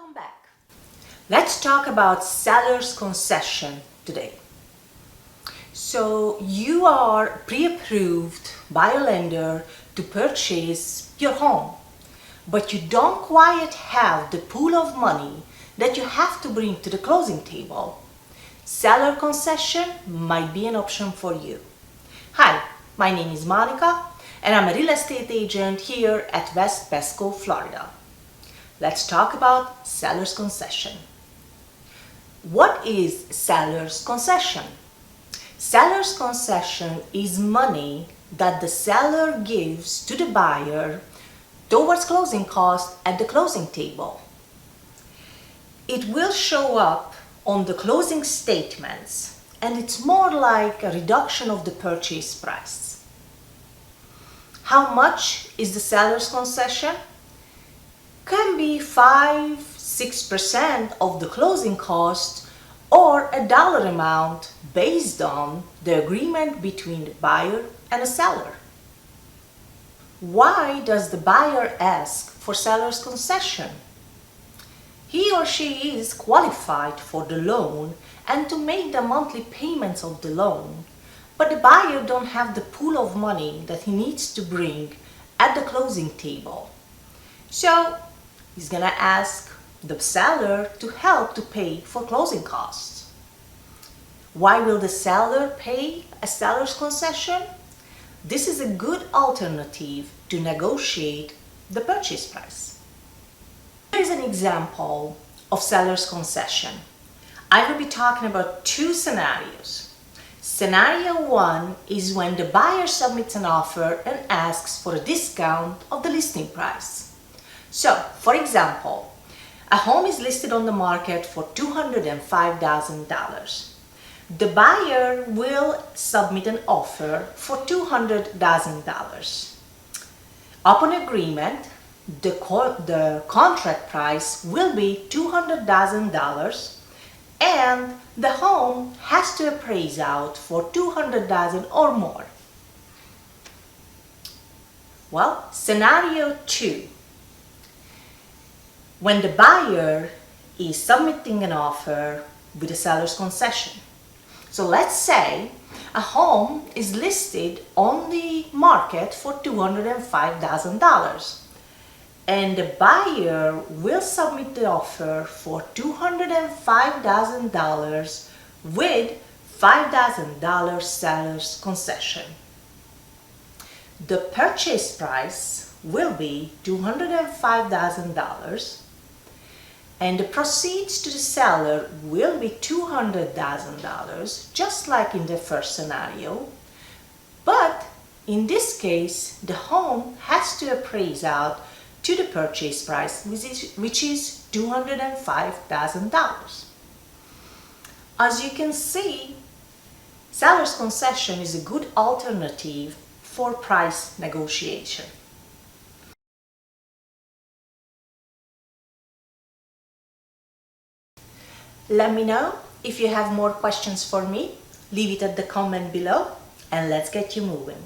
Welcome back. Let's talk about seller's concession today. So you are pre-approved by a lender to purchase your home, but you don't quite have the pool of money that you have to bring to the closing table. Seller concession might be an option for you. Hi, my name is Monica and I'm a real estate agent here at West Pasco, Florida. Let's talk about seller's concession. What is seller's concession? Seller's concession is money that the seller gives to the buyer towards closing costs at the closing table. It will show up on the closing statements, and it's more like a reduction of the purchase price. How much is the seller's concession? Can be 5-6% of the closing cost or a dollar amount based on the agreement between the buyer and the seller. Why does the buyer ask for seller's concession? He or she is qualified for the loan and to make the monthly payments of the loan, but the buyer don't have the pool of money that he needs to bring at the closing table. So he's gonna ask the seller to help to pay for closing costs. Why will the seller pay a seller's concession? This is a good alternative to negotiate the purchase price. Here is an example of seller's concession. I will be talking about two scenarios. Scenario one is when the buyer submits an offer and asks for a discount of the listing price. So, for example, a home is listed on the market for $205,000. The buyer will submit an offer for $200,000. Upon agreement, the contract price will be $200,000 and the home has to appraise out for $200,000 or more. Well, scenario two. When the buyer is submitting an offer with a seller's concession. So let's say a home is listed on the market for $205,000 and the buyer will submit the offer for $205,000 with $5,000 seller's concession. The purchase price will be $205,000 and the proceeds to the seller will be $200,000, just like in the first scenario. But in this case, the home has to appraise out to the purchase price, which is $205,000. As you can see, seller's concession is a good alternative for price negotiation. Let me know if you have more questions for me. Leave it at the comment below and let's get you moving.